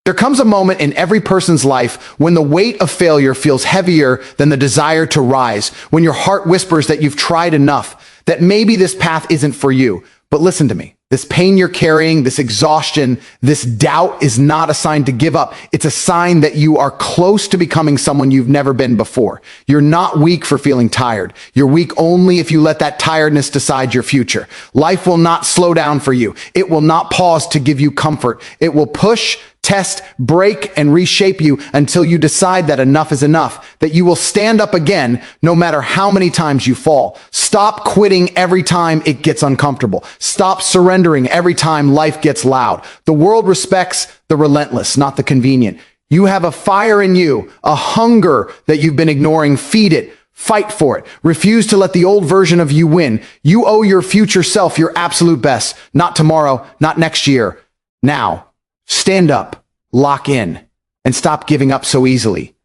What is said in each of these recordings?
There comes a moment in every person's life when the weight of failure feels heavier than the desire to rise, when your heart whispers that you've tried enough, that maybe this path isn't for you. But listen to me. This pain you're carrying, this exhaustion, this doubt is not a sign to give up. It's a sign that you are close to becoming someone you've never been before. You're not weak for feeling tired. You're weak only if you let that tiredness decide your future. Life will not slow down for you. It will not pause to give you comfort. It will push, test, break, and reshape you until you decide that enough is enough, that you will stand up again no matter how many times you fall. Stop quitting every time it gets uncomfortable. Stop surrendering every time life gets loud. The world respects the relentless, not the convenient. You have a fire in you, a hunger that you've been ignoring. Feed it. Fight for it. Refuse to let the old version of you win. You owe your future self your absolute best. Not tomorrow, not next year. Now. Stand up, lock in, and stop giving up so easily.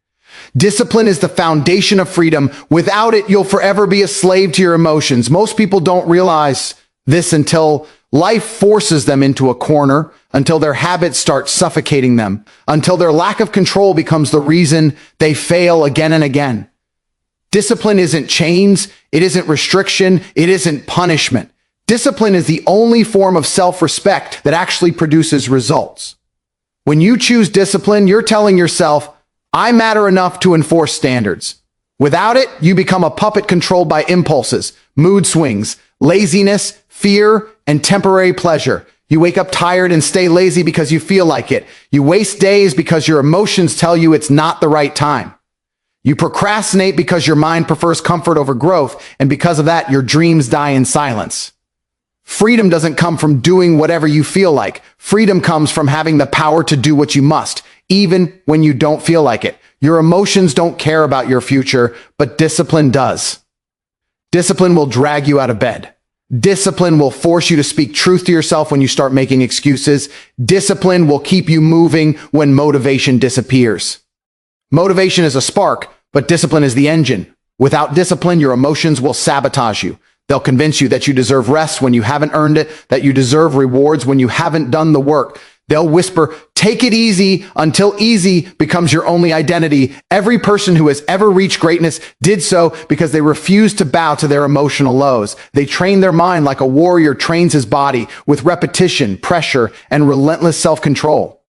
Discipline is the foundation of freedom. Without it, you'll forever be a slave to your emotions. Most people don't realize this until life forces them into a corner, until their habits start suffocating them, until their lack of control becomes the reason they fail again and again. Discipline isn't chains, it isn't restriction, it isn't punishment. Discipline is the only form of self-respect that actually produces results. When you choose discipline, you're telling yourself, I matter enough to enforce standards. Without it, you become a puppet controlled by impulses, mood swings, laziness, fear, and temporary pleasure. You wake up tired and stay lazy because you feel like it. You waste days because your emotions tell you it's not the right time. You procrastinate because your mind prefers comfort over growth, and because of that, your dreams die in silence. Freedom doesn't come from doing whatever you feel like. Freedom comes from having the power to do what you must, even when you don't feel like it. Your emotions don't care about your future, but discipline does. Discipline will drag you out of bed. Discipline will force you to speak truth to yourself when you start making excuses. Discipline will keep you moving when motivation disappears. Motivation is a spark, but discipline is the engine. Without discipline, your emotions will sabotage you. They'll convince you that you deserve rest when you haven't earned it, that you deserve rewards when you haven't done the work. They'll whisper, take it easy, until easy becomes your only identity. Every person who has ever reached greatness did so because they refused to bow to their emotional lows. They trained their mind like a warrior trains his body with repetition, pressure, and relentless self-control.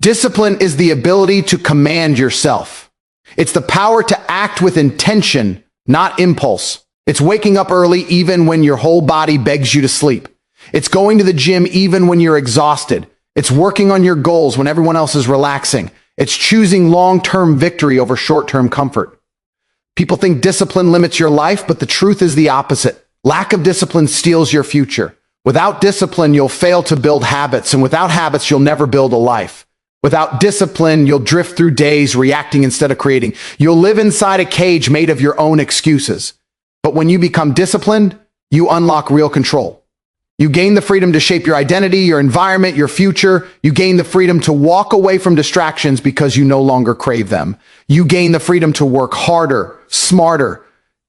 Discipline is the ability to command yourself. It's the power to act with intention, not impulse. It's waking up early even when your whole body begs you to sleep. It's going to the gym even when you're exhausted. It's working on your goals when everyone else is relaxing. It's choosing long-term victory over short-term comfort. People think discipline limits your life, but the truth is the opposite. Lack of discipline steals your future. Without discipline, you'll fail to build habits, and without habits, you'll never build a life. Without discipline, you'll drift through days reacting instead of creating. You'll live inside a cage made of your own excuses. But when you become disciplined, you unlock real control. You gain the freedom to shape your identity, your environment, your future. You gain the freedom to walk away from distractions because you no longer crave them. You gain the freedom to work harder, smarter,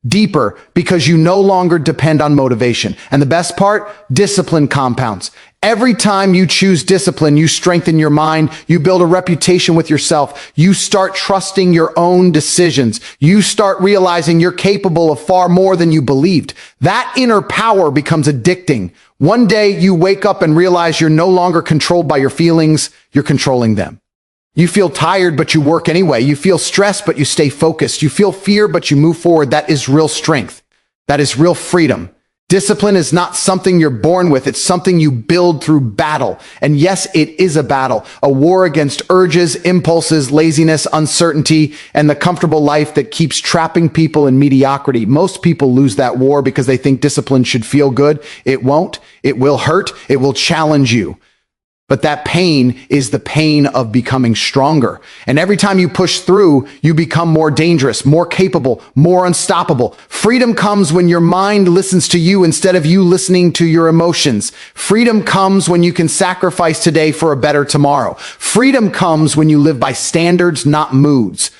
deeper because you no longer depend on motivation. And the best part, discipline compounds. Every time you choose discipline, you strengthen your mind, you build a reputation with yourself, you start trusting your own decisions, you start realizing you're capable of far more than you believed. That inner power becomes addicting. One day you wake up and realize you're no longer controlled by your feelings, you're controlling them. You feel tired, but you work anyway. You feel stressed, but you stay focused. You feel fear, but you move forward. That is real strength. That is real freedom. Discipline is not something you're born with. It's something you build through battle. And yes, it is a battle, a war against urges, impulses, laziness, uncertainty, and the comfortable life that keeps trapping people in mediocrity. Most people lose that war because they think discipline should feel good. It won't. It will hurt. It will challenge you. But that pain is the pain of becoming stronger. And every time you push through, you become more dangerous, more capable, more unstoppable. Freedom comes when your mind listens to you instead of you listening to your emotions. Freedom comes when you can sacrifice today for a better tomorrow. Freedom comes when you live by standards, not moods.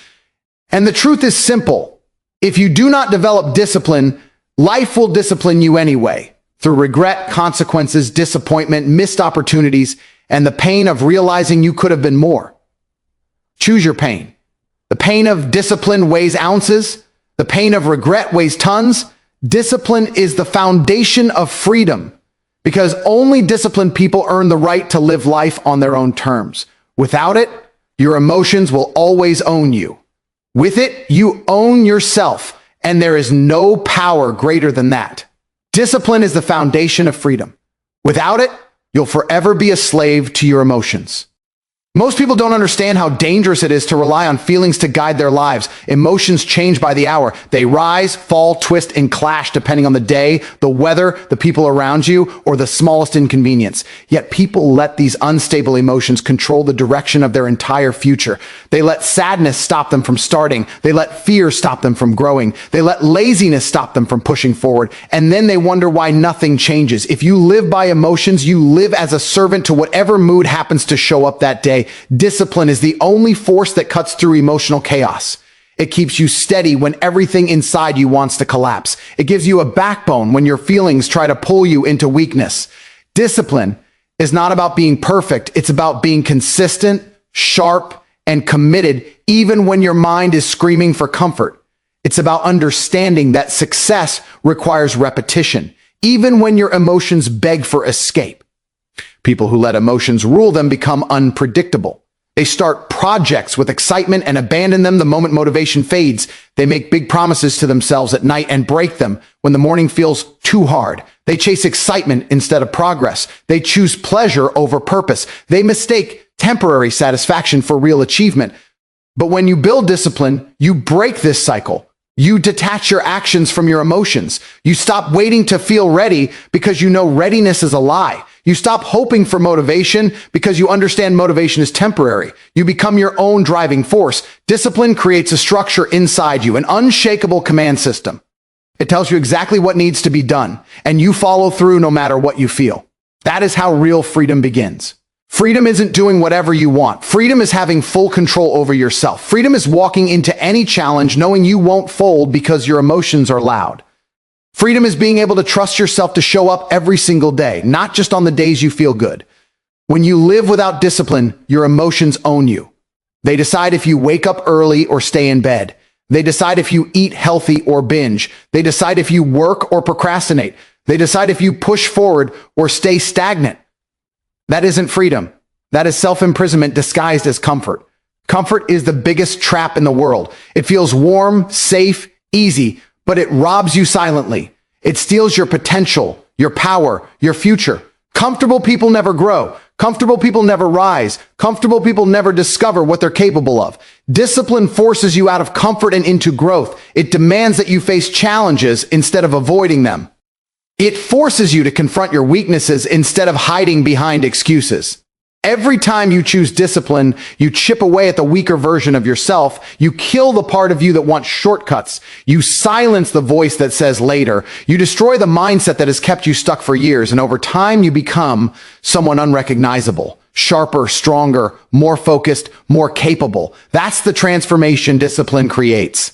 And the truth is simple. If you do not develop discipline, life will discipline you anyway, through regret, consequences, disappointment, missed opportunities, and the pain of realizing you could have been more. Choose your pain. The pain of discipline weighs ounces. The pain of regret weighs tons. Discipline is the foundation of freedom because only disciplined people earn the right to live life on their own terms. Without it, your emotions will always own you. With it, you own yourself, and there is no power greater than that. Discipline is the foundation of freedom. Without it, you'll forever be a slave to your emotions. Most people don't understand how dangerous it is to rely on feelings to guide their lives. Emotions change by the hour. They rise, fall, twist, and clash depending on the day, the weather, the people around you, or the smallest inconvenience. Yet people let these unstable emotions control the direction of their entire future. They let sadness stop them from starting. They let fear stop them from growing. They let laziness stop them from pushing forward. And then they wonder why nothing changes. If you live by emotions, you live as a servant to whatever mood happens to show up that day. Discipline is the only force that cuts through emotional chaos. It keeps you steady when everything inside you wants to collapse. It gives you a backbone when your feelings try to pull you into weakness. Discipline is not about being perfect. It's about being consistent, sharp, and committed even when your mind is screaming for comfort. It's about understanding that success requires repetition, even when your emotions beg for escape. People who let emotions rule them become unpredictable. They start projects with excitement and abandon them the moment motivation fades. They make big promises to themselves at night and break them when the morning feels too hard. They chase excitement instead of progress. They choose pleasure over purpose. They mistake temporary satisfaction for real achievement. But when you build discipline, you break this cycle. You detach your actions from your emotions. You stop waiting to feel ready because you know readiness is a lie. You stop hoping for motivation because you understand motivation is temporary. You become your own driving force. Discipline creates a structure inside you, an unshakable command system. It tells you exactly what needs to be done, and you follow through no matter what you feel. That is how real freedom begins. Freedom isn't doing whatever you want. Freedom is having full control over yourself. Freedom is walking into any challenge knowing you won't fold because your emotions are loud. Freedom is being able to trust yourself to show up every single day, not just on the days you feel good. When you live without discipline, your emotions own you. They decide if you wake up early or stay in bed. They decide if you eat healthy or binge. They decide if you work or procrastinate. They decide if you push forward or stay stagnant. That isn't freedom. That is self-imprisonment disguised as comfort. Comfort is the biggest trap in the world. It feels warm, safe, easy, but it robs you silently. It steals your potential, your power, your future. Comfortable people never grow. Comfortable people never rise. Comfortable people never discover what they're capable of. Discipline forces you out of comfort and into growth. It demands that you face challenges instead of avoiding them. It forces you to confront your weaknesses instead of hiding behind excuses. Every time you choose discipline, you chip away at the weaker version of yourself. You kill the part of you that wants shortcuts. You silence the voice that says later. You destroy the mindset that has kept you stuck for years. And over time, you become someone unrecognizable, sharper, stronger, more focused, more capable. That's the transformation discipline creates.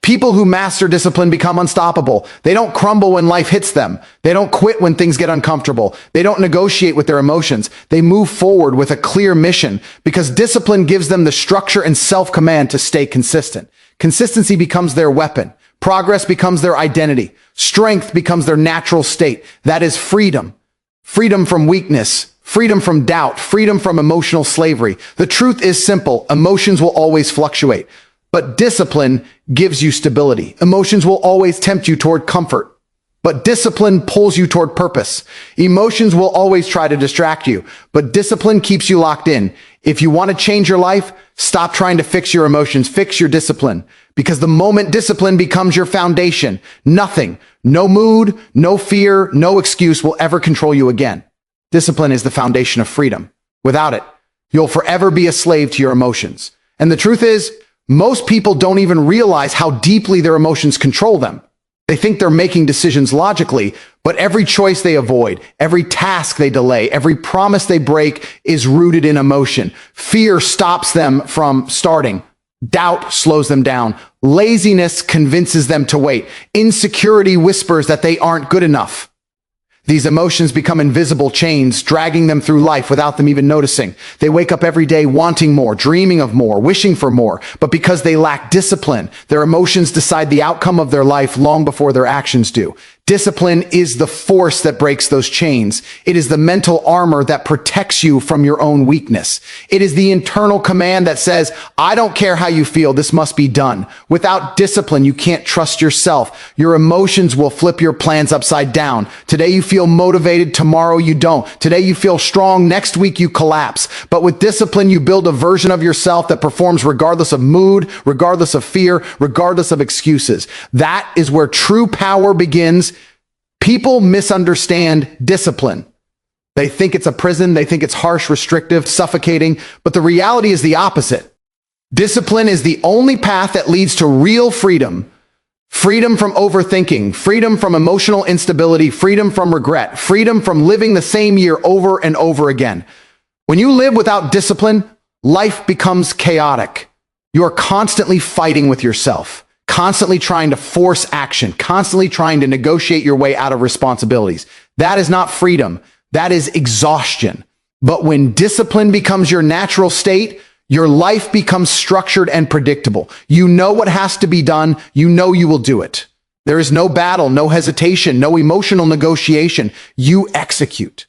People who master discipline become unstoppable. They don't crumble when life hits them. They don't quit when things get uncomfortable. They don't negotiate with their emotions. They move forward with a clear mission because discipline gives them the structure and self-command to stay consistent. Consistency becomes their weapon. Progress becomes their identity. Strength becomes their natural state. That is freedom. Freedom from weakness. Freedom from doubt. Freedom from emotional slavery. The truth is simple. Emotions will always fluctuate. But discipline gives you stability. Emotions will always tempt you toward comfort, but discipline pulls you toward purpose. Emotions will always try to distract you, but discipline keeps you locked in. If you want to change your life, stop trying to fix your emotions, fix your discipline. Because the moment discipline becomes your foundation, nothing, no mood, no fear, no excuse will ever control you again. Discipline is the foundation of freedom. Without it, you'll forever be a slave to your emotions. And the truth is, most people don't even realize how deeply their emotions control them. They think they're making decisions logically, but every choice they avoid, every task they delay, every promise they break is rooted in emotion. Fear stops them from starting. Doubt slows them down. Laziness convinces them to wait. Insecurity whispers that they aren't good enough. These emotions become invisible chains, dragging them through life without them even noticing. They wake up every day wanting more, dreaming of more, wishing for more. But because they lack discipline, their emotions decide the outcome of their life long before their actions do. Discipline is the force that breaks those chains. It is the mental armor that protects you from your own weakness. It is the internal command that says, I don't care how you feel, this must be done. Without discipline, you can't trust yourself. Your emotions will flip your plans upside down. Today you feel motivated, tomorrow you don't. Today you feel strong, next week you collapse. But with discipline, you build a version of yourself that performs regardless of mood, regardless of fear, regardless of excuses. That is where true power begins. People misunderstand discipline. They think it's a prison. They think it's harsh, restrictive, suffocating. But the reality is the opposite. Discipline is the only path that leads to real freedom. Freedom from overthinking, freedom from emotional instability, freedom from regret, freedom from living the same year over and over again. When you live without discipline, life becomes chaotic. You are constantly fighting with yourself, constantly trying to force action, constantly trying to negotiate your way out of responsibilities. That is not freedom. That is exhaustion. But when discipline becomes your natural state, your life becomes structured and predictable. You know what has to be done. You know you will do it. There is no battle, no hesitation, no emotional negotiation. You execute.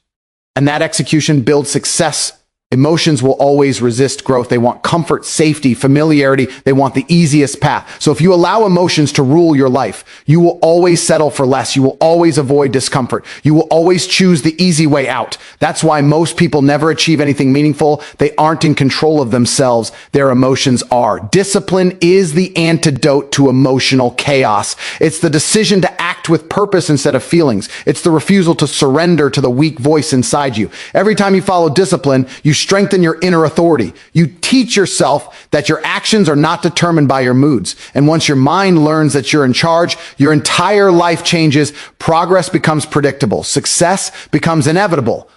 And that execution builds success. Emotions will always resist growth. They want comfort, safety, familiarity. They want the easiest path. So if you allow emotions to rule your life, you will always settle for less. You will always avoid discomfort. You will always choose the easy way out. That's why most people never achieve anything meaningful. They aren't in control of themselves. Their emotions are. Discipline is the antidote to emotional chaos. It's the decision to act with purpose instead of feelings. It's the refusal to surrender to the weak voice inside you. Every time you follow discipline, you strengthen your inner authority. You teach yourself that your actions are not determined by your moods. And once your mind learns that you're in charge, your entire life changes. Progress becomes predictable. Success becomes inevitable.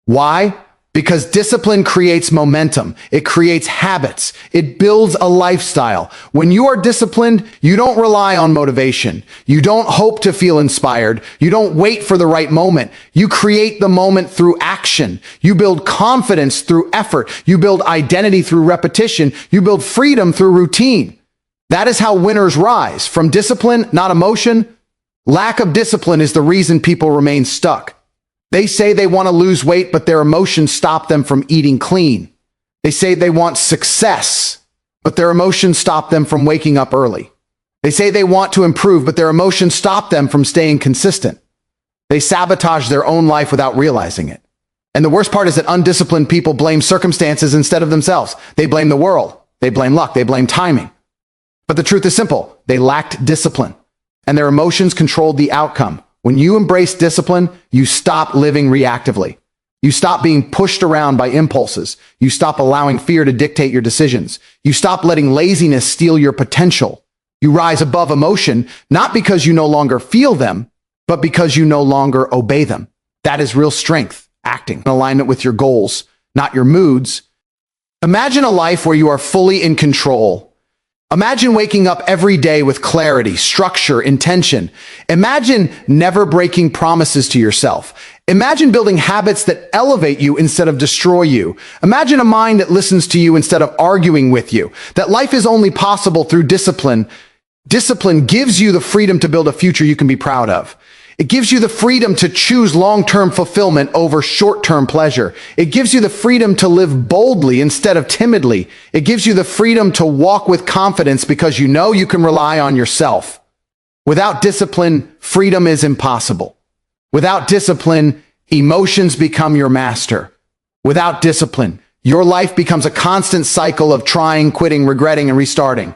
Why? Because discipline creates momentum. It creates habits. It builds a lifestyle. When you are disciplined, you don't rely on motivation. You don't hope to feel inspired. You don't wait for the right moment. You create the moment through action. You build confidence through effort. You build identity through repetition. You build freedom through routine. That is how winners rise. From discipline, not emotion. Lack of discipline is the reason people remain stuck. They say they want to lose weight, but their emotions stop them from eating clean. They say they want success, but their emotions stop them from waking up early. They say they want to improve, but their emotions stop them from staying consistent. They sabotage their own life without realizing it. And the worst part is that undisciplined people blame circumstances instead of themselves. They blame the world. They blame luck. They blame timing. But the truth is simple. They lacked discipline, and their emotions controlled the outcome. When you embrace discipline, you stop living reactively. You stop being pushed around by impulses. You stop allowing fear to dictate your decisions. You stop letting laziness steal your potential. You rise above emotion, not because you no longer feel them, but because you no longer obey them. That is real strength, acting in alignment with your goals, not your moods. Imagine a life where you are fully in control. Imagine waking up every day with clarity, structure, intention. Imagine never breaking promises to yourself. Imagine building habits that elevate you instead of destroy you. Imagine a mind that listens to you instead of arguing with you. That life is only possible through discipline. Discipline gives you the freedom to build a future you can be proud of. It gives you the freedom to choose long-term fulfillment over short-term pleasure. It gives you the freedom to live boldly instead of timidly. It gives you the freedom to walk with confidence because you know you can rely on yourself. Without discipline, freedom is impossible. Without discipline, emotions become your master. Without discipline, your life becomes a constant cycle of trying, quitting, regretting, and restarting.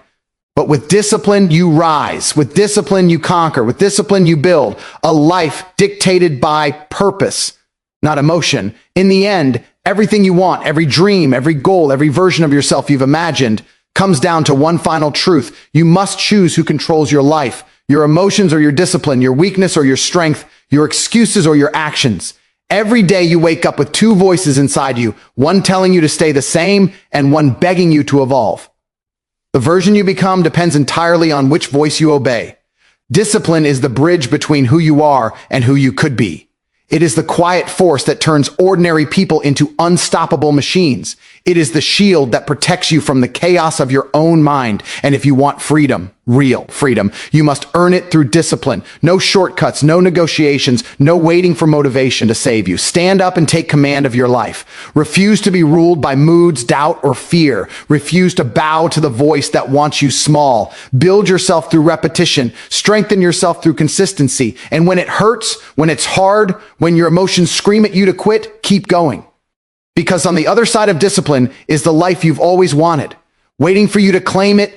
But with discipline, you rise. With discipline, you conquer. With discipline, you build a life dictated by purpose, not emotion. In the end, everything you want, every dream, every goal, every version of yourself you've imagined comes down to one final truth. You must choose who controls your life, your emotions or your discipline, your weakness or your strength, your excuses or your actions. Every day you wake up with two voices inside you, one telling you to stay the same and one begging you to evolve. The version you become depends entirely on which voice you obey. Discipline is the bridge between who you are and who you could be. It is the quiet force that turns ordinary people into unstoppable machines. It is the shield that protects you from the chaos of your own mind. And if you want freedom, real freedom, you must earn it through discipline. No shortcuts, no negotiations, no waiting for motivation to save you. Stand up and take command of your life. Refuse to be ruled by moods, doubt, or fear. Refuse to bow to the voice that wants you small. Build yourself through repetition. Strengthen yourself through consistency. And when it hurts, when it's hard, when your emotions scream at you to quit, keep going. Because on the other side of discipline is the life you've always wanted, waiting for you to claim it,